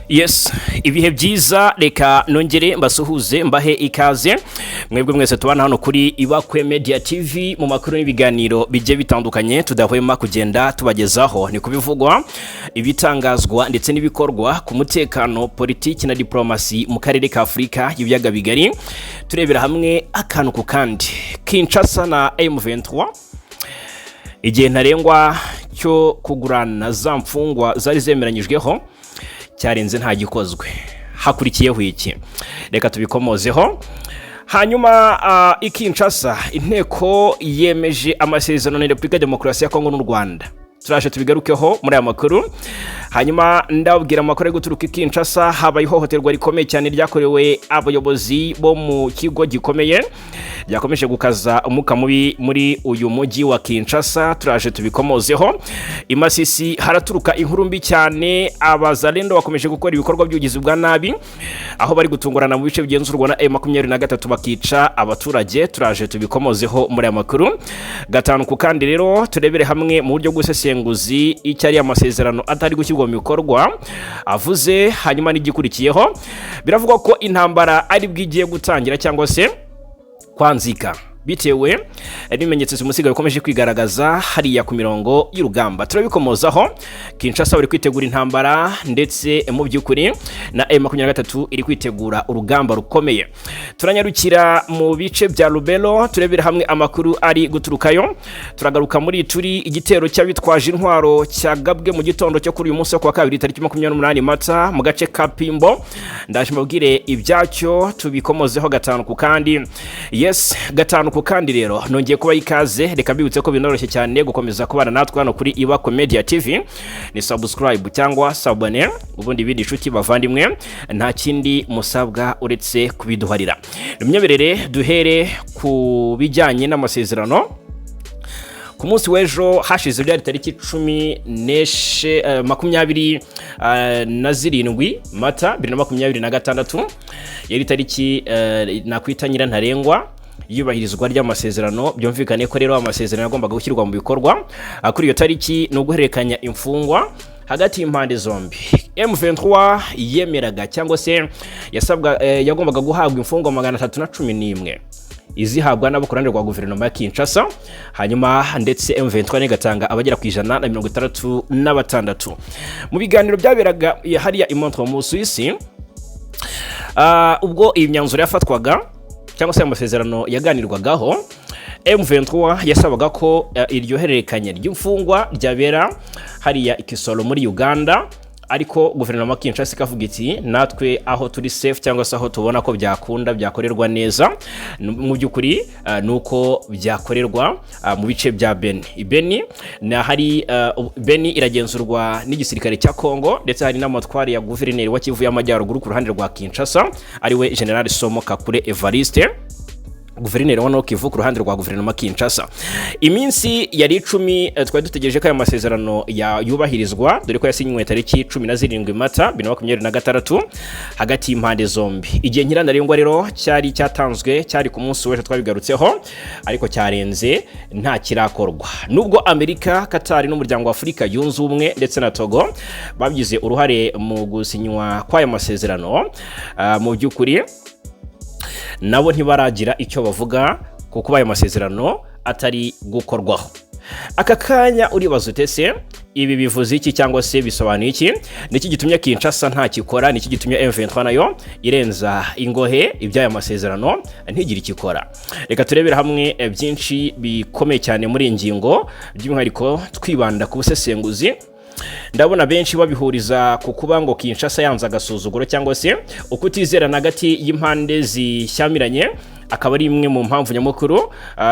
Yes, ibihe byiza reka nongere mbasuhuze mbahe ikaze mwebwe mwese tubana hano kuri Ibakwe Media TV mu makuru n'ibiganiro bijye bitandukanye tudahwema kugenda tubagezaho ni kubivugwa ibitangazwa ndetse n'ibikorwa ku mutekano politiki na diplomasi mu karere ka Afrika Ibiyaga Bigari turebera hamwe akantu ku kandi Kinshaka na M23 igihe ntarengwa cyo kugurana za mfungwa zari zemeranyijweho cyarenze nta gikozwe hakurikiyeho iki reka tubikomozeho hanyuma Kinshaka inteko yemeje amasezerano na Repubulika Demokarasi ya Kongo n'u Rwanda turaje tubigarukeho muri aya makuru hanyuma ndabwira amakuru yo guturuka Kinshaka habaye ihohoterwa rikomeye cyane ryakorewe abayobozi bo mu kigo gikomeye yakomeje gukaza umuka mubi muri uyu mujyi wa Kinshaka turaje tubikomozeho Masisi haraturuka inkuru mbi cyane abazalendo bakomeje gukora ibikorwa by'ugizi bwa nabi aho bari gutungurana mu bice bigenzurwa na M23 bakica abaturage turaje tubikomozeho muri aya makuru gatanu ku kandi rero turebere hamwe mu buryo bw'usesenguzi icyari amasezerano atari gushyirwa mu bikorwa avuze hanyuma n'igikurikiyeho biravugwa ko intambara ari bwigiye gutangira cyangwa se kwanzika bitewe n'ibimenyetso simusiga bikomeje kwigaragaza hariya ku mirongo y'urugamba turabikomozaho Kinshaka bari kwitegura intambara ndetse mu by'ukuri na M23 iri kwitegura urugamba rukomeye turanyarukira mu bice bya Lubero turebera hamwe amakuru ari guturukayo turagaruka muri turi igitero cy'abitwaje intwaro cyagabwe mu gitondo cyo kuri uyu munsi wa kabiri tariki 28 Mata mu gace ka Pimbo ndaje mbabwire ibyacyo tubikomozeho gatanu ku kandi yes gatanu ku kandi rero nongeye kuba ikaze reka mbibutse ko binoroshye cyane gukomeza kubana natwe hano kuri Ibakwe Media TV ni subscribe cyangwa sabone ubundi bindi inshuti bavandimwe nta kindi musabwa uretse kubiduharira nimyeberere duhere ku bijyanye n'amasezerano ku munsi w'ejo hashize byari tariki 27 Mata 2026 yari tariki nakwitanyira ntarengwa yubahirizwa ry'amasezerano byumvikane ko rero amasezerano agombaga gushyirwa mu bikorwa kuri iyo tariki no guhererekanya imfungwa hagati y'impande zombi M23 yemeraga cyangwa se yagombaga guhabwa imfungwa 311 izihabwa n'abo kurande rwa guverinoma ya Kinshaka hanyuma ndetse M23 negatanga abagera ku 166 mu biganiro byaberaga hariya imontre mu Suisse ubwo imyanzuro yafatwaga cyangwa se amasezerano yaganirwagaho M23 yasabaga ko iryo hererekanya ry'imfungwa ryabera hariya Ikisoro muri Uganda ariko guverinoma Kinshaka ikavuga iti natwe aho turi safe cyangwa se aho tubona ko byakunda byakorerwa neza mu by'ukuri nuko byakorerwa mu bice bya Beni na hari Beni iragenzurwa n'igisirikare cya Kongo ndetse hari n'amatwari ya guverineri wa Kivu y'Amajyaruguru ku ruhande rwa Kinshaka ariwe General Somo Kakule Evariste guverineri wa Kivu ku ruhande rwa guverinoma Kinshaka iminsi yari 10 twari dutegereje ko aya masezerano yubahirizwa dore ko yasinywe tariki 17 Mata 2026 hagati y'impande zombi igihe nyirandarengwa rero cyari cyatanzwe cyari ku munsi w'ejo twabigarutseho ariko cyarenze nta kirakorwa nubwo Amerika Qatar n'umuryango wa Afrika yunze ubumwe ndetse na Togo babigize uruhare mu gusinywa kw'aya masezerano mu by'ukuri nabo ntibaragira icyo bavuga kuko bayo masezerano atari gukorwaho aka kanya uribaza utese ibi bivuze iki cyangwa se bisobanuye iki niki gitumye Kinshaka nta kikora niki gitumye M23 nayo irenza ingohe iby'aya masezerano ntigira ikikora reka turebera hamwe byinshi bikomeye cyane muri ingingo by'umwihariko twibanda ku busesenguzi ndabona benshi babihuriza ku kuba ngo Kinshaka yanza agasuzuguro cyangwa se ukutizerana hagati y'impande zishyamiranye akaba ari imwe mu mpamvu nyamukuru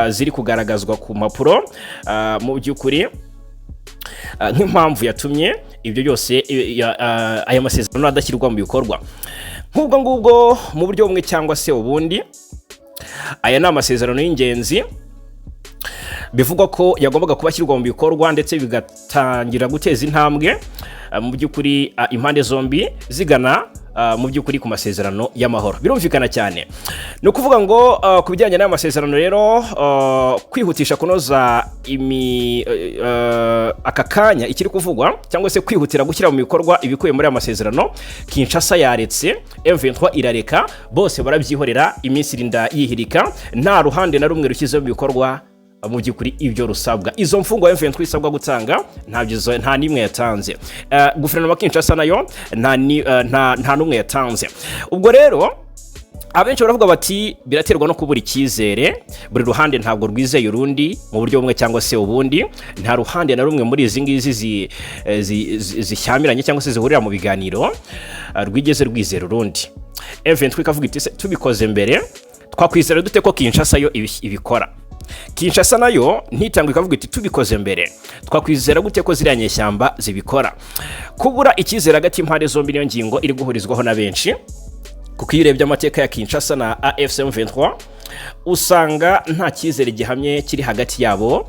ziri kugaragazwa ku mapuro mu by'ukuri nk'impamvu yatumye ibyo byose aya masezerano adashyirwa mu bikorwa nk'ubwo ngubwo mu buryo bumwe cyangwa se ubundi aya ni amasezerano y'ingenzi bivugwa ko yagombaga kubashyirwa mu bikorwa ndetse bigatangira guteza intambwe mu by'ukuri impande zombi zigana mu by'ukuri ku masezerano y'amahoro. Birumvikana cyane. No kuvuga ngo ku bijyanye n'aya masezerano rero kwihutisha kunoza aka kanya ikiri kuvugwa cyangwa se kwihutira gushyira mu bikorwa ibikuye muri aya masezerano, Kinshasa yaretse, M23 irareka, bose barabyihorera, iminsi irinda yihirika, nta ruhande na rumwe rushyize mu bikorwa mu by'ukuri ibyo rusabwa. Izo mfungo M23 isabwa gutanga nta nimwe yatanze. Guverinoma Kinshasa nayo nta numwe yatanze. Ubwo rero abenshi baravuga bati biraterwa no kubura icyizere, buri ruhande ntabwo rwizeye urundi mu buryo bumwe cyangwa se ubundi, nta ruhande na rumwe muri izi ngizi zishyamiranye cyangwa se zihurira mu biganiro rwigeze rwizera urundi. M23 ikavuga iti tubikoze mbere twakwizera dute ko Kinshasa yo ibikora. Kinshasa nayo ntitangwe ikavuga iti tubikoze mbere twakwizera gute ko ziriya nyeshyamba zibikora. Kubura icyizere hagati impande zombi niyo ngingo iri guhurizwaho na benshi, kuko iyo urebye amateka ya Kinshasa na AFC M23 usanga nta cyizere gihamye kiri hagati yabo,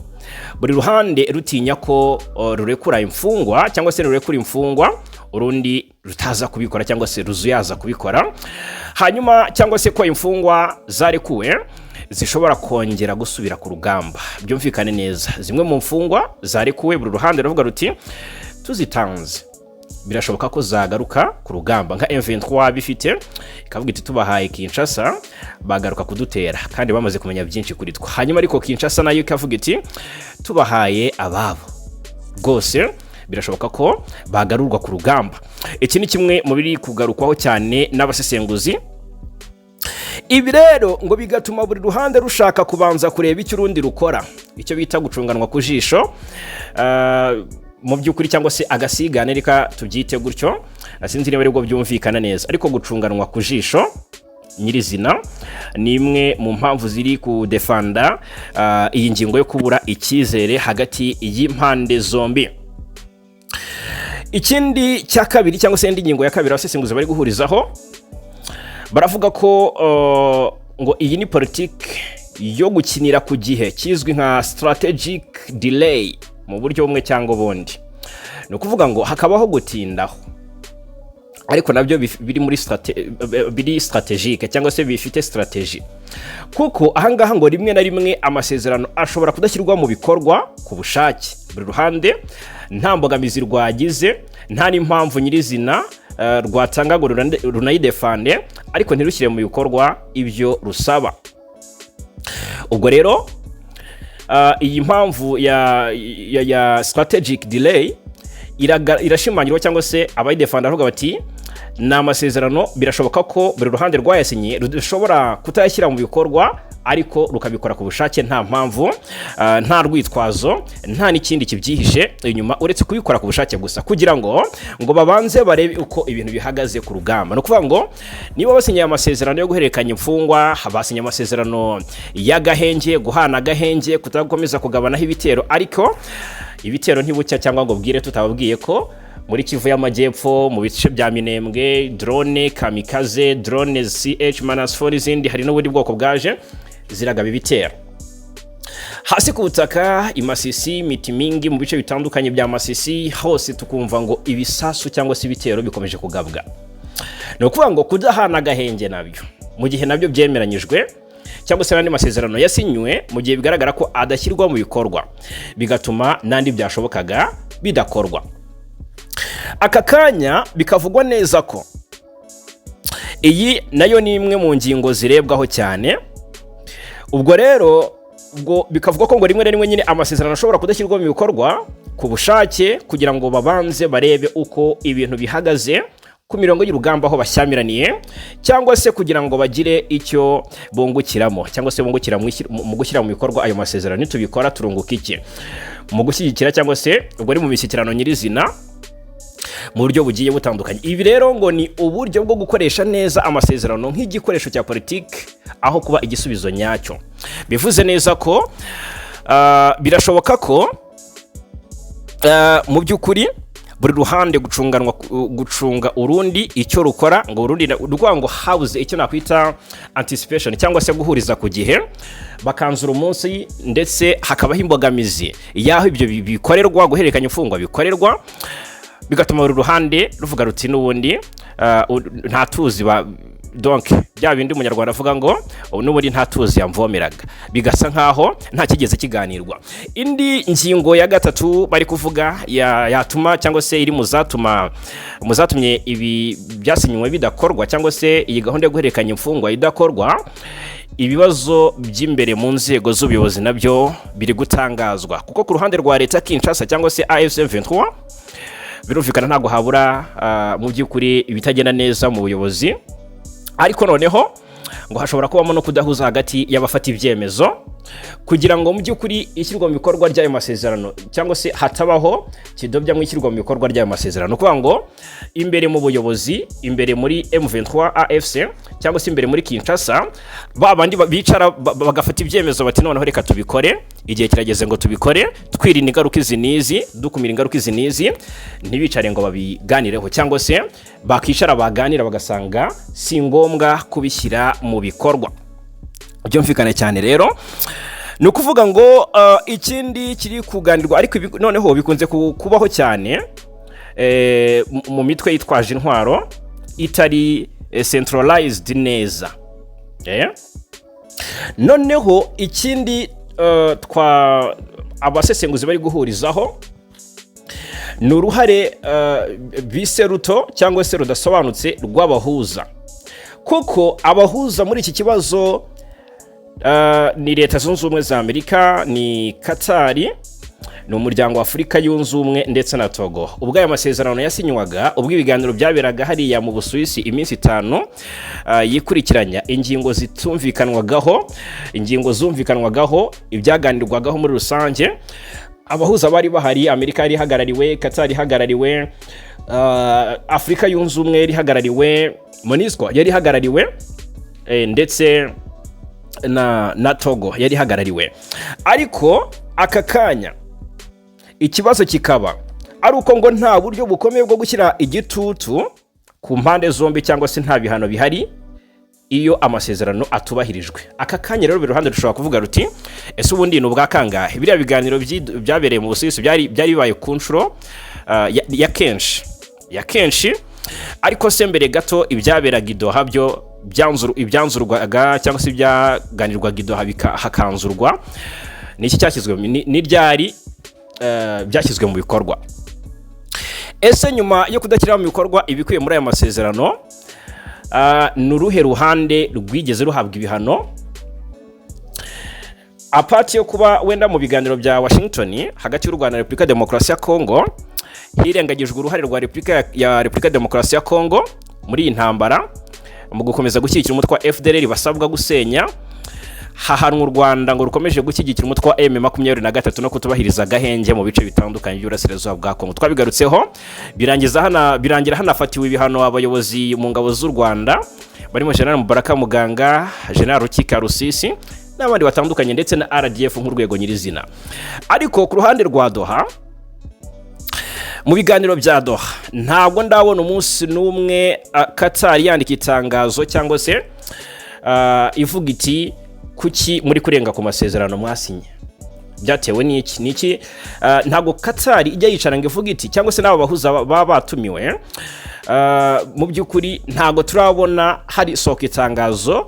buri ruhande rutinya ko rurekura imfungwa cyangwa se rurekura imfungwa urundi rutaza kubikora cyangwa se ruzuyaza kubikora, hanyuma cyangwa se ko imfungwa zarekuwe zishobora kongera gusubira ku rugamba. Byumvikane neza, zimwe mu mfungwa zarekuwe buri ruhande ruvuga ruti tuzitanze birashoboka ko zagaruka ku rugamba, nka M23 bifite ikavuga iti tubahaye Kinshasa bagaruka kudutera kandi bamaze kumenya byinshi kuri twa. Hanyuma ariko Kinshasa nayo ikavuga iti tubahaye ababo rwose birashoboka ko bagarurwa ku rugamba. Iki ni kimwe mu biri kugarukwaho cyane n'abasesenguzi. Ibi rero ngo bigatuma buri ruhande rushaka kubanza kureba icyo urundi rukora, icyo bita gucunganwa ku jisho mu by'ukuri, cyangwa se agasigane reka tubyite gutyo, sinzi niba aribwo byumvikana neza, ariko gucunganwa ku jisho nyirizina ni imwe mu mpamvu ziri kudefanda iyi ngingo yo kubura icyizere hagati y'impande zombi. Ikindi cya kabiri cyangwa se indi ngingo ya kabiri abasesenguzi bari guhurizaho, baravuga ko ngo iyi ni politike yo gukinira ku gihe kizwi nka strategic delay mu buryo bumwe cyangwa ubundi. Ni ukuvuga ngo hakabaho gutindaho, ariko nabyo biri strategique cyangwa se bifite strategy, kuko ahangaha ngo rimwe na rimwe amasezerano ashobora kudashyirwa mu bikorwa ku bushake, buri ruhande nta mbogamizi rwagize, nta n'impamvu nyirizina rwatanga ngo runayidefande, ariko ntirushyire mu bikorwa ibyo rusaba. Ubwo rero iyi mpamvu ya strategic delay irashimangirwa cyangwa se abayidefanda bavuga bati ni amasezerano birashoboka ko buri ruhande rwayasinye rushobora kutayashyira mu bikorwa, ariko rukabikora ku bushake nta mpamvu, nta rwitwazo, nta n'ikindi kibyihishe inyuma uretse kubikora ku bushake gusa, kugira ngo babanze barebe uko ibintu bihagaze ku rugamba. No kuvuga ngo niba basinye amasezerano yo guhererekanya imfungwa, basinye amasezerano y'agahenge, guhana agahenge, kutakomeza kugabanaho ibitero, ariko ibitero ntibucya cyangwa ngo bwire tutababwiye ko muri Kivu y'Amajyepfo mu bice bya Minembwe drone kamikaze, drone CH-4 izindi hari n'ubundi bwoko bwaje ziragaba ibitero hasi ku butaka i Masisi, Mitimingi, mu bice bitandukanye bya Masisi hose tukumva ngo ibisasu cyangwa se ibitero bikomeje kugabwa. Ni ukuvuga ngo kudahana agahenge nabyo mu gihe nabyo byemeranyijwe cyangwa se n'andi masezerano yasinywe mu gihe bigaragara ko adashyirwa mu bikorwa, bigatuma n'andi byashobokaga bidakorwa. Aka kanya bikavugwa neza ko iyi nayo ni imwe mu ngingo zirebwaho cyane. Ubwo rero bikavugwa ko ngo rimwe na rimwe nyine amasezerano ashobora kudashyirwa mu bikorwa ku bushake, kugira ngo babanze barebe uko ibintu bihagaze ku mirongo y'urugamba aho bashyamiraniye, cyangwa se kugira ngo bagire icyo bungukiramo cyangwa se bungukira mu gushyira mu bikorwa ayo masezerano. Nitubikora turunguka iki mu gushyigikira cyangwa se ubwo ari mu mishyikirano nyirizina mu buryo bugiye butandukanye. Ibi rero ngo ni uburyo bwo gukoresha neza amasezerano nk'igikoresho cya politike aho kuba igisubizo nyacyo. Bivuze neza ko birashoboka ko mu by'ukuri buri ruhande gucunga urundi icyo rukora, ngo urundi rwango habuze icyo nakwita anticipation cyangwa se guhuriza ku gihe, bakanzura umunsi ndetse hakabaho imbogamizi yaho ibyo bikorerwa, guhererekanya imfungwa bikorerwa, bigatuma uru ruhande ruvuga ruti n'ubundi nta tuzi donc bya bindi umunyarwanda avuga ngo n'ubundi nta tuzi yamvomeraga, bigasa nkaho nta kigeze kiganirwa. Indi ngingo ya gatatu bari kuvuga yatuma cyangwa se iri muzatumye ibi byasinywe bidakorwa cyangwa se iyi gahunda yo guhererekanya imfungwa idakorwa, ibibazo by'imbere mu nzego z'ubuyobozi nabyo biri gutangazwa, kuko ku ruhande rwa leta Kinshasa cyangwa se M23 birumvikana ntabwo habura mu by'ukuri ibitagenda neza mu buyobozi, ariko noneho ngo hashobora kubamo no kudahuza hagati y'abafata ibyemezo kugira ngo mu by'ukuri ishyirwa mu bikorwa ry'ayo masezerano cyangwa se hatabaho kidobya mu ishyirwa mu bikorwa ry'ayo masezerano, kuvuga ngo imbere mu buyobozi, imbere muri M23 AFC cyangwa se imbere muri Kinshasa babandi bicara bagafata ibyemezo bati noneho reka tubikore, igihe kirageze ngo tubikore, twirinda ingaruka izi nizi, dukumira ingaruka izi nizi, ntibicare ngo babiganireho cyangwa se bakicara baganira bagasanga si ngombwa kubishyira mu bikorwa. Byumvikane cyane rero ni ukuvuga ngo ikindi kiri kuganirwa, ariko noneho bikunze kubaho cyane mu mitwe yitwaje intwaro itari centralized neza. Noneho ikindi abasesenguzi bari guhurizaho ni uruhare bise ruto cyangwa se rudasobanutse rw'abahuza, kuko abahuza muri iki kibazo ni Leta Zunze Ubumwe za Amerika, ni Katari, ni Umuryango wa Afurika Yunze Ubumwe ndetse na Togo. Ubwo aya masezerano yasinywaga, ubwo ibiganiro byaberaga hariya mu Busuwisi iminsi 5 yikurikiranya, ingingo zumvikanwagaho ibyaganirwagaho muri rusange, abahuza bari bahari, Amerika yari hagarariwe, Katari hagarariwe, Afurika Yunze Ubumwe yari hagarariwe, MONUSCO yari hagarariwe ndetse na Togo yari hagarariwe. Ariko aka kanya ikibazo kikaba ari uko ngo nta buryo bukomeye bwo gushyira igitutu ku mpande zombi cyangwa se nta bihano bihari iyo amasezerano atubahirijwe. Aka kanya rero biruhande dushobora kuvuga ruti ese ubundi ni ubwa kangahe biriya biganiro byabereye mu Busuwisi byari bibaye ku nshuro ya kenshi, ariko se mbere gato ibyaberaga idoha byo ibyanzurwaga cyangwa se byaganirwaga idoha hakanzurwa, niki cyashyizwe ni ryari byashyizwe mu bikorwa. Ese nyuma yo kudashyira mu bikorwa ibikuye muri aya masezerano ni uruhe ruhande rwigeze ruhabwa ibihano, apart yo kuba wenda mu biganiro bya Washington hagati y'u Rwanda na Repubulika Demokarasi ya Kongo hirengagijwe uruhare rwa Repubulika Demokarasi ya Kongo muri iyi ntambara mu gukomeza gushyigikira umutwe wa FDLR basabwa gusenya, hahanwa u Rwanda ngo rukomeje gushyigikira umutwe wa M23 no kutubahiriza gahenge mu bice bitandukanye by'Uburasirazuba bwa Kongo. Twabigarutseho birangira hanafatiwe ibihano abayobozi mu ngabo z'u Rwanda barimo General Mubaraka Muganga, General Rukika Rusisi n'abandi batandukanye ndetse na RDF nk'urwego nyirizina. Ariko ku ruhande rwa Doha, mu biganiro bya Doha ntabwo ndabona umunsi n'umwe Katari yandika itangazo cyangwa se ivuga iti kuki muri kurenga ku masezerano mwasinye, byatewe n'iki ntabwo Katari ijya yicara ngo ivuga iti cyangwa se nabo bahuza baba batumiwe. Mu by'ukuri ntabwo turabona hari soka itangazo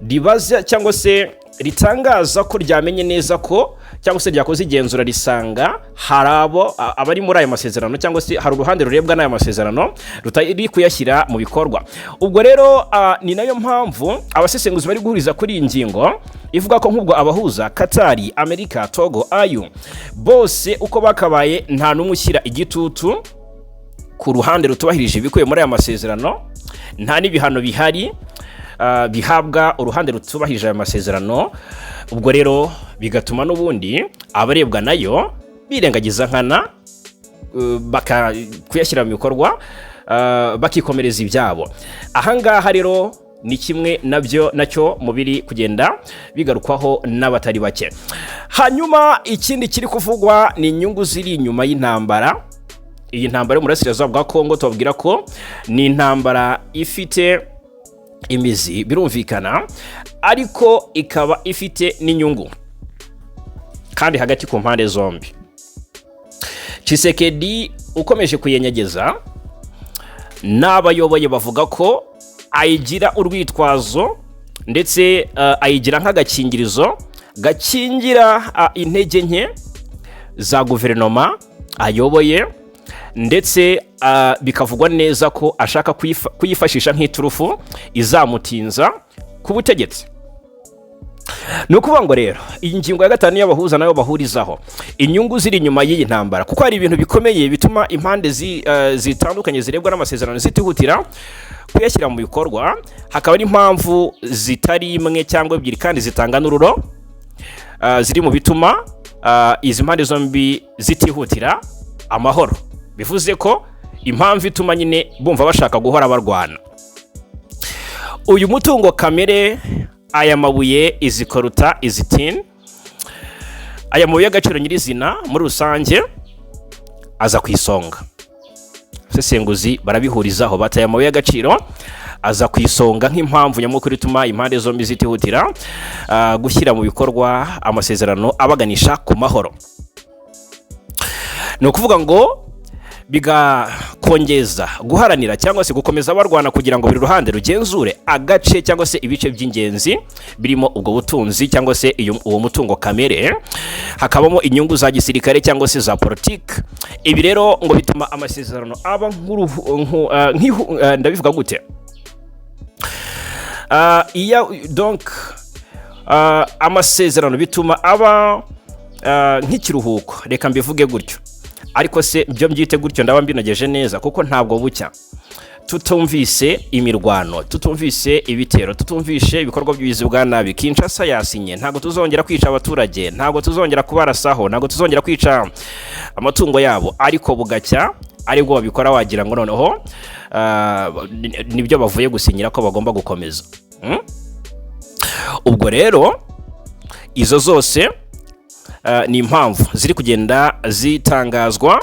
ribaza cyangwa se ritangaza ko ryamenye neza ko cyangwa se ryakoze igenzura risanga harabo abari muri aya masezerano cyangwa se hari uruhande rurebwa n'aya masezerano rutari kuyashyira mu bikorwa. Ubwo rero ni nayo mpamvu abasesenguzi bari guhuriza kuri iyi ngingo ivuga ko nk'ubwo abahuza Katari, Amerika, Togo, ayu bose uko bakabaye nta n'umwe ushyira igitutu ku ruhande rutubahirije ibikuye muri aya masezerano, nta n'ibihano bihari bihabwa uruhande rutubahirije aya masezerano. Ubwo rero bigatuma n'ubundi abarebwa nayo birengagiza nkana bakuyashyira mu bikorwa bakikomereza ibyabo. Ahangaha rero ni kimwe nacyo mubiri kugenda bigarukwaho n'abatari bake. Hanyuma ikindi kiri kuvugwa ni inyungu ziri inyuma y'intambara. Iyi ntambara yo mu Burasirazuba bwa Kongo tubabwira ko ni intambara ifite imizi birumvikana, ariko ikaba ifite n'inyungu kandi hagati ku mpande zombi. Tshisekedi ukomeje kuyenyegeza n'abayoboye bavuga ko ayigira urwitwazo ndetse ayigira nk'agakingirizo gakingira intege nke za guverinoma ayoboye, ndetse bikavugwa neza ko ashaka kuyifashisha nk'iturufu izamutinza ku butegetsi. Ni ukuvuga ngo rero iyi ngingo ya gatanu y'abahuza nayo bahurizaho inyungu ziri inyuma y'iyi ntambara, kuko hari ibintu bikomeye bituma impande zitandukanye zirebwa n'amasezerano zitihutira kuyashyira mu bikorwa. Hakaba n'impamvu zitari imwe cyangwa ebyiri kandi zitanga n'ururo ziri mu bituma izi mpande zombi zitihutira amahoro. Bivuze ko impamvu ituma nyine bumva bashaka guhora barwana. Uyu mutungo kamere, aya mabuye, izi koruta, izi tini, aya mabuye y'agaciro nyirizina muri rusange aza ku isonga. Abasesenguzi barabihurizaho bati aya mabuye y'agaciro aza ku isonga nk'impamvu nyamukuru ituma impande zombi zitihutira gushyira mu bikorwa amasezerano abaganisha ku mahoro. Ni ukuvuga ngo bigakongeza guharanira cyangwa se gukomeza barwana kugira ngo buri ruhande rugenzure agace cyangwa se ibice by'ingenzi birimo ubwo butunzi cyangwa se uwo mutungo kamere, hakabamo inyungu za gisirikare cyangwa se za politike. Ibi rero ngo bituma amasezerano aba ndabivuga gute, amasezerano bituma aba nk'ikiruhuko, reka mbivuge gutyo. Ariko se byo mbyite gutyo ndaba mbinogeje neza, kuko ntabwo bucya tutumvise imirwano, tutumvise ibitero, tutumvise ibikorwa by'ubugizi bwa nabi. Kinshasa yasinye ntabwo tuzongera kwica abaturage, ntabwo tuzongera kubarasaho, ntabwo tuzongera kwica amatungo yabo. Ariko bugacya aribwo babikora wagira ngo noneho nibyo bavuye gusinyira ko bagomba gukomeza. Ubwo rero izo zose ni impamvu ziri kugenda zitangazwa.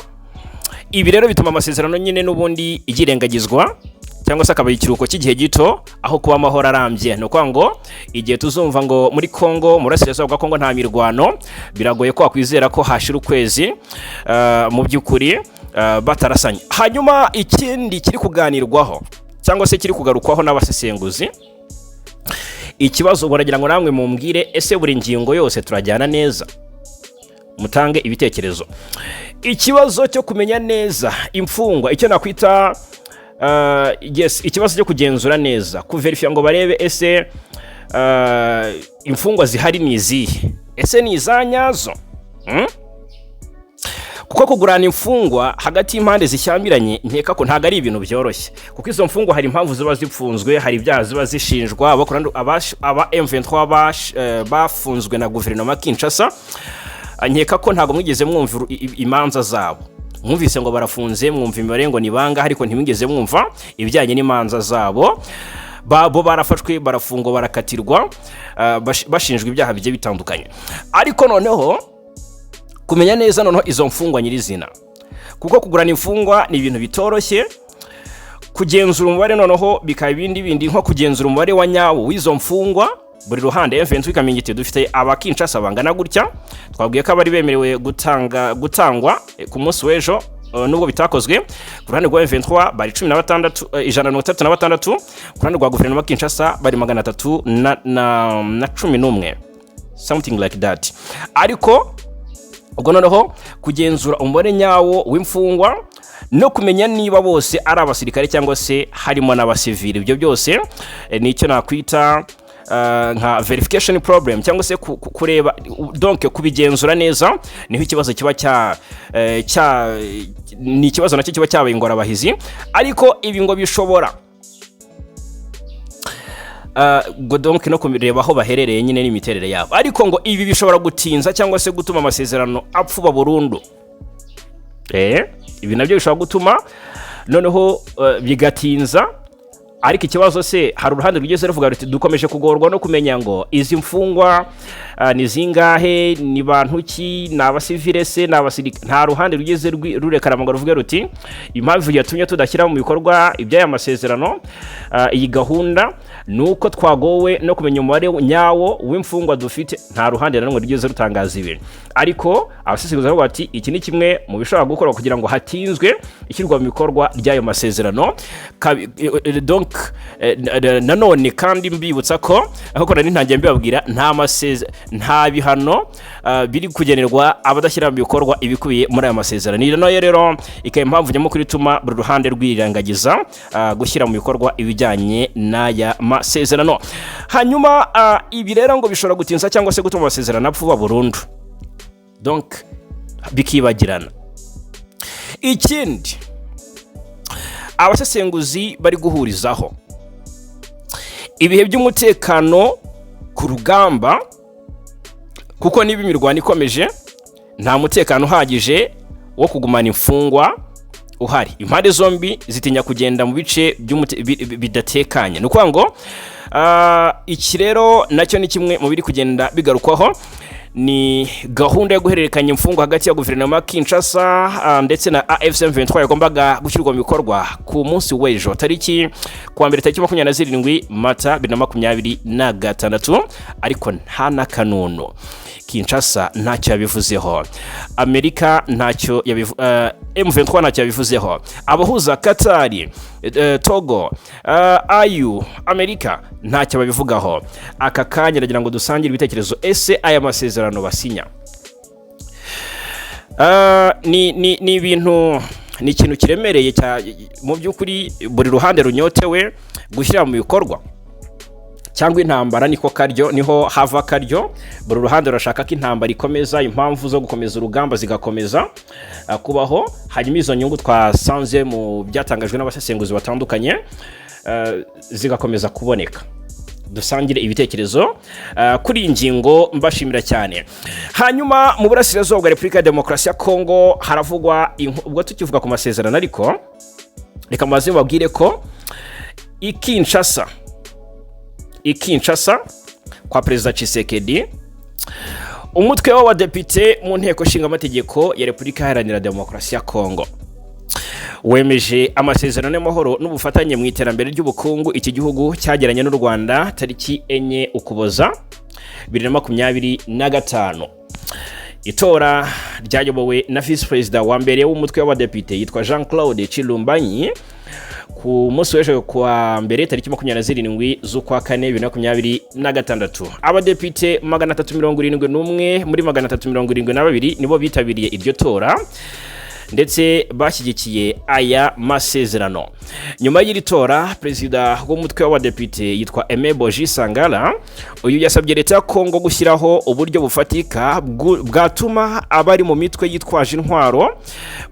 Ibi rero bituma amasezerano nyine n'ubundi igirengagizwa cyangwa se akaba ikiruhuko cy'igihe gito aho kuba amahoro arambye. Ni ukuvuga ngo igihe tuzumva ngo muri Kongo, muri Burasirazuba bwa Kongo nta mirwano, biragoye ko wakwizera ko hashira ukwezi mu by'ukuri batarasanye. Hanyuma ikindi kiri kuganirwaho cyangwa se kiri kugarukwaho n'abasesenguzi, ikibazo baragira ngo namwe mumbwire, ese buri ngingo yose turajyana neza? Mutange ibitekerezo. Ikibazo cyo kumenya neza imfungwa, icyo nakwita ikibazo cyo kugenzura neza, kuverifya ngo barebe ese imfungwa zihari ni izihe, ese ni izanyazo. Kuko kugurana imfungwa hagati y'impande zishyambiranye nkeka ko ntago ari ibintu byoroshye, kuko izo mfungwa hari impamvu ziba zipfunzwe, hari ibyaha ziba zishinjwa. Aba M23 bafunzwe na guverinoma Kinshasa, nkeka ko ntago mwigeze mwumva imanza zabo. Mwumvise ngo barafunze, mwumva imibare ngo ni banga, ariko ntimwigeze mwumva ibijyanye n'imanza zabo. Bo barafashwe, barafungwa, barakatirwa, bashinjwa ibyaha bigiye bitandukanye. Ariko noneho kumenya neza noneho izo mfungwa nyirizina, kuko kugurana imfungwa ni ibintu bitoroshye. Kugenzura umubare noneho bikaba bindi nko kugenzura umubare wa nyawo w'izo mfungwa. Buri ruhande M23 ikamenye iti dufite abakinshasa bangana gutya, twabwiye ko bari bemerewe gutangwa ku munsi w'ejo, nubwo bitakozwe. Ku ruhande rwa M23 bari 136, ku ruhande rwa guverinoma Kinshasa bari 311, something like that. Ariko ubwo noneho kugenzura umubare nyawo w'imfungwa no kumenya niba bose ari abasirikare cyangwa se harimo n'abasivili, ibyo byose nicyo nakwita nka verification problem, cyangwa se kureba, donc kubigenzura neza. Niho ikibazo kiba ni ikibazo nacyo kiba cyabaye ingorabahizi. Ariko ibi ngo bishobora donc no kureba aho baherereye nyine n'imiterere yabo. Ariko ngo ibi bishobora gutinza cyangwa se gutuma amasezerano apfuba burundu. Ibi nabyo bishobora gutuma noneho bigatinza ariko ikibazo se hari uruhande rugeze ruvuga ruti dukomeje kugorwa no kumenya ngo izi mfungwa ni zingahe, ni bantu ki, ni abasivile se, ni abasirikare. Nta ruhande rugeze rurekana ngo ruvuge ruti impamvu yatumye tudashyira mu bikorwa iby'aya masezerano iyi gahunda nuko twagowe no kumenya umubare nyawo w'imfungwa dufite. Nta ruhande na rumwe rugeze rutangaza ibi, ariko abasesenguzi baravuga bati iki ni kimwe mu bishobora gukorwa kugira ngo hatinzwe ishyirwa mu bikorwa ry'ayo masezerano. Donc nanone kandi mbibutsa ko aho nari ntangiye mbibabwira nta bihano biri kugenerwa abadashyira mu bikorwa ibikubiye muri aya masezerano. Ni nayo rero ikaba impamvu nyamukuru ituma buri ruhande rwirangagiza gushyira mu bikorwa ibijyanye n'aya masezerano. Hanyuma ibi rero ngo bishobora gutinza cyangwa se gutuma amasezerano apfuba burundu, donc bikibagirana. Ikindi abasesenguzi bari guhurizaho ibihe by'umutekano ku rugamba, kuko niba imirwano ikomeje nta mutekano uhagije wo kugumana imfungwa uhari. Impande zombi zitinya kugenda mu bice bidatekanye. Ni ukuvuga ngo iki rero nacyo ni kimwe mu biri kugenda bigarukwaho, ni gahunda yo guhererekanya imfungwa hagati ya guverinoma ya Kinshasa ndetse na AFC M23 yagombaga gushyirwa mu bikorwa ku munsi w'ejo tariki kuwa mbere tariki 27 Mata 2026, ariko nta n'akanono. Kinshasa ntacyo yabivuzeho, Amerika ntacyo M23 ntacyo yabivuzeho, abahuza Katari, Togo, AU, Amerika ntacyo babivugaho. Aka kanya nagira ngo dusangire ibitekerezo, ese aya masezerano basinya ni ibintu, ni ikintu kiremereye mu by'ukuri buri ruhande runyotewe gushyira mu bikorwa, cyangwa intambara niko karyo, niho hava karyo. Buri ruhande rurashaka ko intambara ikomeza, impamvu zo gukomeza urugamba zigakomeza kubaho. Hanyuma izo nyungu twasanze mu byatangajwe n'abasesenguzi batandukanye zigakomeza kuboneka. Dusangire ibitekerezo kuri ingingo, mbashimira cyane. Hanyuma mu burasirazuba bwa Repubulika ya Demokarasi ya Kongo haravugwa, ubwo tukivuga ku masezerano, ariko reka maze babwire ko Kinshasa kwa Perezida Tshisekedi, umutwe w'abadepite mu nteko nshinga amategeko ya Repubulika Iharanira Demokarasi ya Kongo wemeje amasezerano y'amahoro n'ubufatanye mu iterambere ry'ubukungu iki gihugu cyagiranye n'u Rwanda tariki 4 Ukuboza 2025. Itora ryayobowe na Vice President wa mbere w'umutwe w'abadepite yitwa Jean-Claude Chilumbanyi ku munsi w'ejo kuwa mbere tariki 27 z'ukwa kane 2026. Abadepite 371 muri 372 nibo bitabiriye iryo tora ndetse bashyigikiye aya masezerano. Nyuma y'iri tora, Perezida w'umutwe w'abadepite yitwa Aimé Boji Sangala, uyu yasabye leta ya Kongo gushyiraho uburyo bufatika bwatuma abari mu mitwe yitwaje intwaro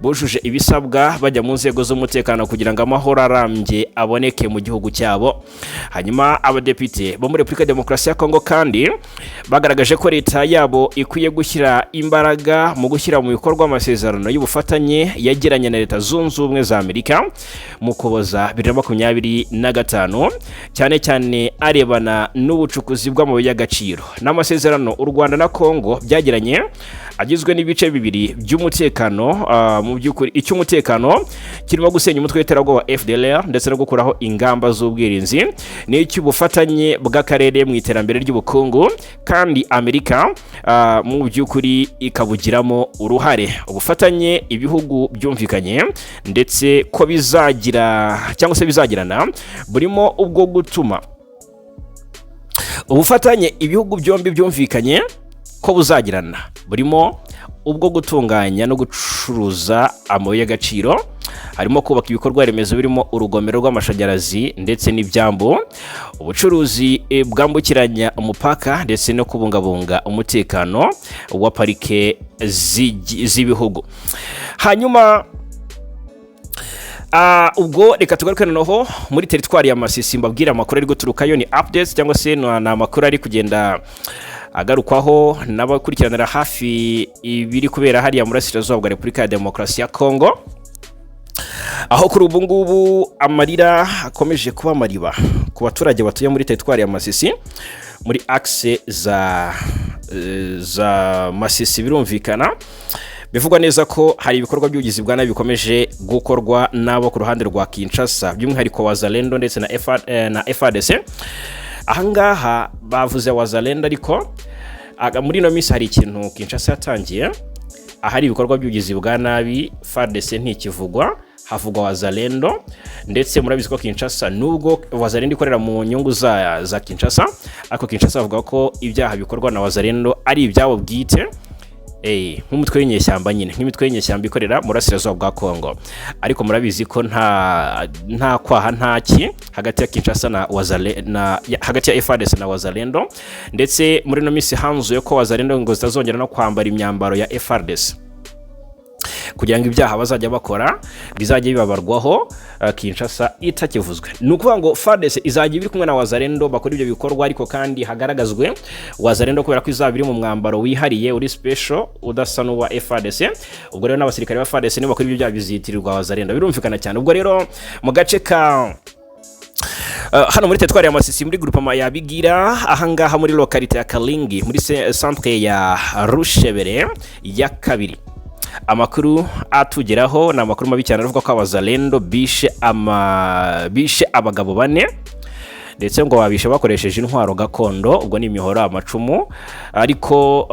bujuje ibisabwa bajya mu nzego z'umutekano kugira ngo amahoro arambye aboneke mu gihugu cyabo. Hanyuma abadepite bo muri Repubulika ya Demokarasi ya Kongo kandi bagaragaje ko leta yabo ikwiye gushyira imbaraga mu gushyira mu bikorwa amasezerano y'ubufatanye yagiranye na Leta Zunze Ubumwe za Amerika mu Ukuboza 2025, cyane cyane arebana n'ubucukuzi bw'amabuye y'agaciro. N'amasezerano u Rwanda na Kongo byagiranye agizwe n'ibice bibiri by'umutekano. Mu by'ukuri icy'umutekano kirimo gusenya umutwe w'iterabwoba FDLR ndetse no gukuraho ingamba z'ubwirinzi, n'icy'ubufatanye bw'akarere mu iterambere ry'ubukungu, kandi Amerika mu by'ukuri ikabugiramo uruhare. Ubufatanye ibihugu byumvikanye ndetse ko bizagira cyangwa se bizagirana burimo ubwo gutuma ubufatanye ibihugu byombi byumvikanye ko buzagirana burimo ubwo gutunganya no gucuruza amabuye y'agaciro, harimo kubaka ibikorwa remezo birimo urugomero rw'amashanyarazi ndetse n'ibyambu, ubucuruzi bwambukiranya umupaka ndetse no kubungabunga umutekano wa parike z'ibihugu. Hanyuma ubwo reka tugaruke noneho muri teritwari ya Masisi, mbabwira amakuru ari guturukayo, ni updates cyangwa se ni amakuru ari kugenda agarukwaho n'abakurikiranira hafi ibiri kubera hariya mu burasirazuba bwa Repubulika ya Demokarasi ya Kongo. aho kuri ubu ngubu amarira akomeje kuba mariba ku baturage batuye muri teritwari ya Masisi muri axe za Masisi. Birumvikana bivugwa neza ko hari ibikorwa by'ubugizi bwa nabi bikomeje gukorwa nabo ku ruhande rwa Kinshasa, by'umwihariko wazalendo ndetse na FARDC. Ahangaha bavuze wazalendo, ariko muri no minsi hari ikintu Kinshasa yatangiye, ahari ibikorwa by'ubugizi bwa nabi FARDC ntikivugwa, havugwa wazalendo. Ndetse murabizi ko Kinshasa nubwo wazalendo ikorera mu nyungu za Kinshasa, ariko Kinshasa avuga ko ibyaha bikorwa na wazalendo ari ibyabo bwite, nk'umutwe w'inyeshyamba nyine, nk'imitwe y'inyeshyamba ikorera mu burasirazuba bwa Kongo. Ariko murabizi ko nta kwaha ntaki hagati ya Kinshasa hagati ya FARDC na wazalendo. Ndetse muri no minsi hanzuye ko wazalendo ngo zitazongera no kwambara imyambaro ya FARDC kugira ngo ibyaha bazajya bakora bizajye bibabarwaho Kinshasa itakivuzwe. Nukuvuga ngo FARDC izajya biri kumwe na wazalendo bakora ibyo bikorwa, ariko kandi hagaragazwe wazalendo kubera ko izaba iri mu mwambaro wihariye uri special udasa n'uwa FARDC. Ubwo rero n'abasirikare ba FARDC nibo bakora ibyo byaha bizitirirwa wazalendo, birumvikana cyane. Ubwo rero mu gace ka hano muri teritwari ya Masisi muri groupement ya Bigira, ahangaha muri localité ya Kalingi muri centre ya Rushebere ya kabiri, amakuru atugeraho na amakuru mabi cyane avuga ko abazalendo bishe abagabo 4, ndetse ngo babishe bakoresheje intwaro gakondo, ubwo ni imihoro, amacumu. Ariko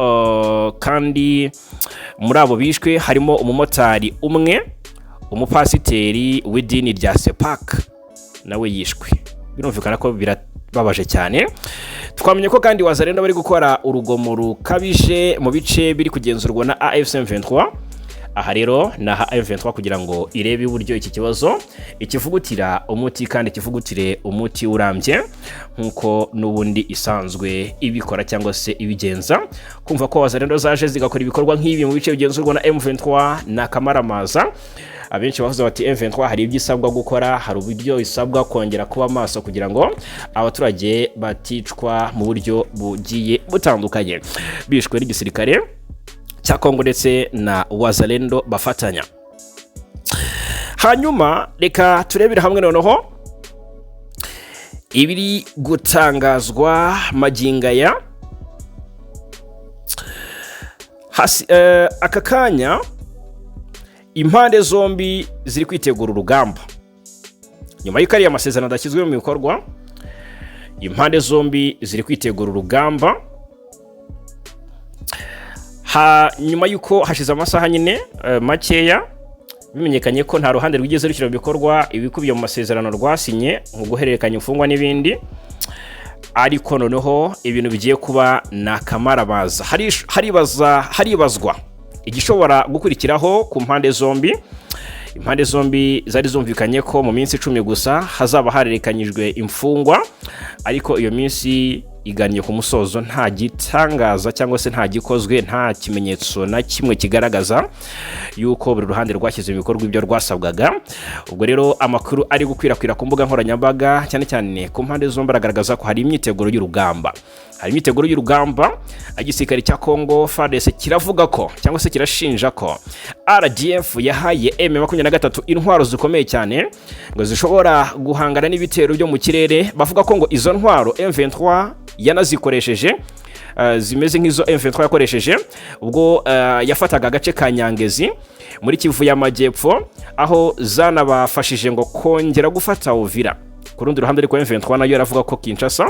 kandi muri abo bishwe harimo umumotari umwe, umupasiteri w'idini rya Sepak nawe yishwe. Birumvikana ko birababaje cyane. Twamenye ko kandi wazalendo bari gukora urugomo rukabije mu bice biri kugenzurwa na AFC M23. Aha rero na M23 kugira ngo irebe uburyo iki kibazo ikivugutira umuti, kandi ikivugutire umuti urambye nkuko nubundi isanzwe ibikora cyangwa se ibigenza. Kumva ko wazalendo zaje zigakora ibikorwa nk'ibi mu bice bigenzurwa na M23 na kamaramaza. Abenshi bavuze bati M23 hari ibyisabwa gukora, hari uburyo isabwa kongera kuba maso kugira ngo abaturage baticwa mu buryo bugiye butandukanye. Bishwe n'igisirikare cya Kongo ndetse na wazalendo bafatanya. Hanyuma reka turebere hamwe noneho ibiri gutangazwa magingaya aka kanya. Impande zombi ziri kwitegura urugamba nyuma y'uko ari amasezerano adashyizwe mu bikorwa. Impande zombi ziri kwitegura urugamba nyuma y'uko hashize amasaha nyine makeya bimenyekanye ko nta ruhande rwigeze rushyira mu bikorwa ibikubiye mu masezerano rwasinye nko guhererekanya imfungwa n'ibindi. Ariko noneho ibintu bigiye kuba nakamarabaza, haribazwa igishobora gukurikiraho ku mpande zombi. Impande zombi zari zumvikanye ko mu minsi 10 gusa hazaba harerekanyijwe imfungwa, ariko iyo minsi igannye ku musozo nta gitangaza cyangwa se nta gikozwe, nta kimenyetso na kimwe kigaragaza yuko buri ruhande rwashyize mu bikorwa ibyo rwasabwaga. Ubwo rero amakuru ari gukwirakwira ku mbuga nkoranyambaga cyane cyane ku mpande zombi aragaragaza ko hari imyiteguro y'urugamba. Igisirikare cya Kongo FARDC kiravuga ko cyangwa se kirashinja ko RDF yahaye M23 intwaro zikomeye cyane ngo zishobora guhangana n'ibitero byo mu kirere. Bavuga ko ngo izo ntwaro M23 yanazikoresheje, zimeze nk'izo M23 yakoresheje ubwo yafataga agace ka Nyangezi muri Kivu y'Amajyepfo, aho zanabafashije ngo kongera gufata Uvira. Ku rundi ruhande ariko M23 nayo yaravuga ko Kinshasa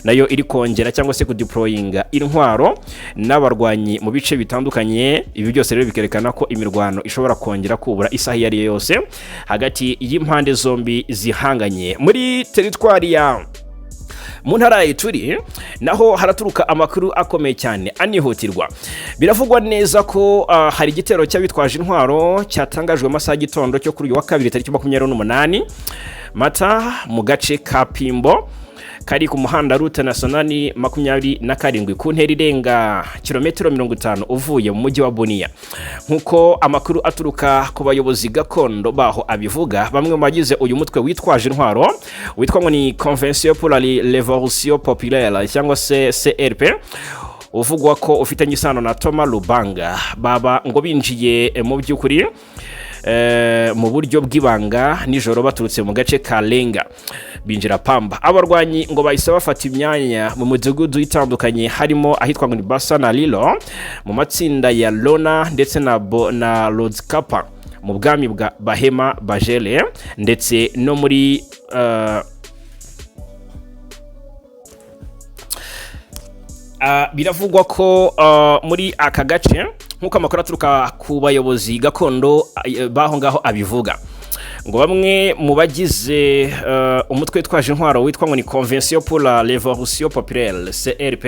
nayo iri kongera cyangwa se kudeployinga intwaro n'abarwanyi mu bice bitandukanye. Ibi byose rero bikerekana ko imirwano ishobora kongera kubura isaha yari yose hagati y'impande zombi zihanganye muri teritwari ya mu ntara ya Ituri. Naho haraturuka amakuru akomeye cyane anihutirwa. Biravugwa neza ko hari igitero cy'abitwaje intwaro cyatangajwe amasaha gitondo cyo kuri uyu wa kabiri tariki 28 Mata mu gace ka Pimbo kari ku muhanda route nationale 27 ku ntera irenga kilometero 50 uvuye mu mujyi wa Bunia. Nkuko amakuru aturuka ku bayobozi gakondo baho abivuga, bamwe mu bagize uyu mutwe witwaje intwaro witwa ngo ni Convention pour la Révolution Populaire cyangwa se CRP, uvugwa ko ufitanye isano na Thomas Lubanga, baba ngo binjiye mu by'ukuri mu buryo bw'ibanga nijoro baturutse mu gace ka Lenga binjira Pamba. Abarwanyi ngo bahise bafata imyanya mu mudugudu itandukanye harimo ahitwa ngo ni Basa na Lilo mu matsinda ya Lona ndetse na Lodskapa mu bwami bwa Bahema Bajele ndetse no muri biravugwa ko muri aka gace nk'uko amakuru aturuka ku bayobozi gakondo baho ngaho abivuga ngo bamwe mu bagize umutwe twaje intwaro witwa ngo ni Convention pour la Révolution Populaire CRP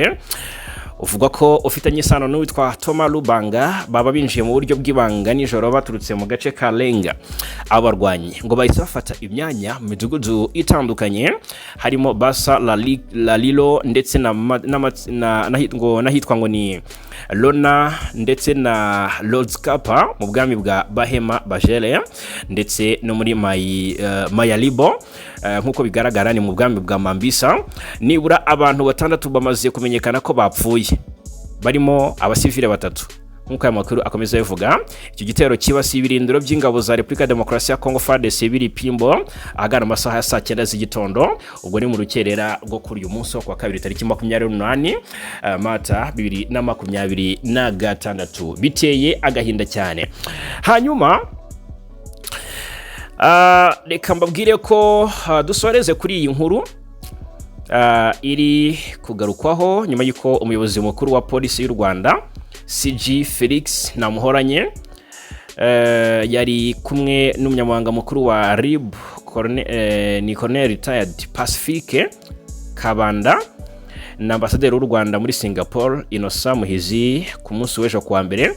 uvuga ko ufitanye isano n'uwitwa Thomas Lubanga baba binjiye mu buryo bw'ibanga nijoro baturutse mu gace ka Lenga. Abarwanyi ngo bahise bafata imyanya mu midugudu itandukanye harimo Basa la Lilo ndetse nahitwa ngo ni Lona ndetse na Lodskapa mu bwami bwa Bahema Bajele ndetse no muri Mayalibo nk'uko bigaragara ni mu bwami bwa Mambisa. Nibura abantu batandatu bamaze kumenyekana ko bapfuye barimo abasivile batatu nk'uko aya makuru akomeza bivuga. Icyo gitero kibasiye ibirindiro by'ingabo za Repubulika Demokarasi ya Kongo FARDC biri Pimbo ahagana amasaha ya saa 9 z'igitondo ubwo ni mu rukerera rwo kuri uyu munsi wa kabiri tariki 28 Mata 2026 biteye agahinda cyane. Hanyuma reka mbabwire ko dusoreze kuri iyi nkuru iri kugarukwaho nyuma y'uko umuyobozi mukuru wa polisi y'u Rwanda CG Felix Namuhoranye yari kumwe n'umunyamabanga mukuru wa RIB ni Colonel Retired Pacifique Kabanda na ambasaderi w'u Rwanda muri Singapore Innocent Muhizi ku munsi w'ejo kuwa mbere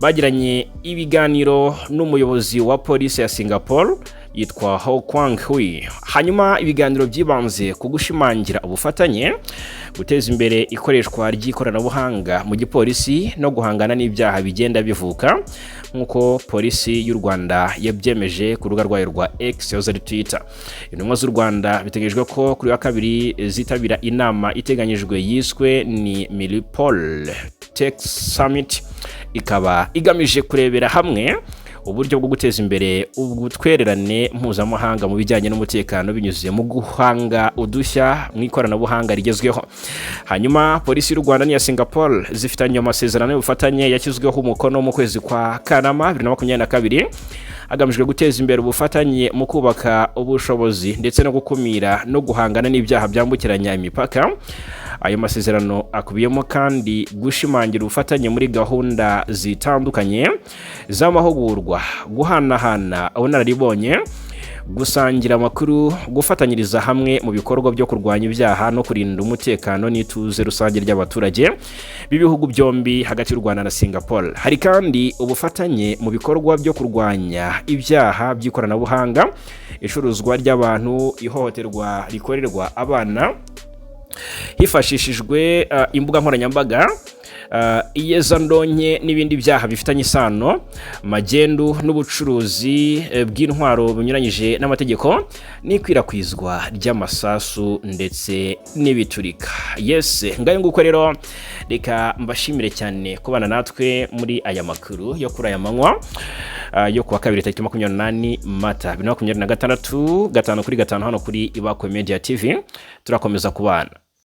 bagiranye ibiganiro n'umuyobozi wa polisi ya Singapore yitwa Ho Kwang Hui. Hanyuma ibiganiro byibanze ku gushimangira ubufatanye guteza imbere ikoreshwa ry'ikoranabuhanga mu gipolisi no guhangana n'ibyaha bigenda bivuka nk'uko polisi y'u Rwanda yabyemeje ku rubuga rwayo rwa X yoza Twitter. Intumwa z'u Rwanda biteganyijwe ko kuri wa kabiri zitabira inama iteganyijwe yiswe ni Milipol Tech Summit ikaba igamije kurebera hamwe uburyo bwo guteza imbere ubutwererane mpuzamahanga mu bijyanye n'umutekano binyuze mu guhanga udushya mu ikoranabuhanga rigezweho. Hanyuma polisi y'u Rwanda n'iya Singapore zifitanye amasezerano y'ubufatanye yashyizweho umukono mu kwezi kwa Kanama 2022 agamijwe guteza imbere ubufatanye mu kubaka ubushobozi ndetse no gukumira no guhangana n'ibyaha byambukiranya imipaka. Ayo masezerano akubiyemo kandi gushimangira ubufatanye muri gahunda zitandukanye z'amahugurwa, guhanahana ubunararibonye, gusangira amakuru, gufatanyiriza hamwe mu bikorwa byo kurwanya ibyaha no kurinda umutekano n'ituze rusange ry'abaturage b'ibihugu byombi hagati y'u Rwanda na Singapore. Hari kandi ubufatanye mu bikorwa byo kurwanya ibyaha by'ikoranabuhanga, icuruzwa ry'abantu, ihohoterwa rikorerwa abana hifashishijwe imbuga nkoranyambaga, iyezandonke n'ibindi byaha bifitanye isano, magendu n'ubucuruzi bw'intwaro bunyuranyije n'amategeko n'ikwirakwizwa ry'amasasu ndetse n'ibiturika. Yes, ngayo nguko rero reka mbashimire cyane kubana natwe muri aya makuru yo kuri aya manywa yo kuwa kabiri tariki 28 Mata 2026 5 kuri 5 hano kuri Ibakwe Media TV. Turakomeza kubana.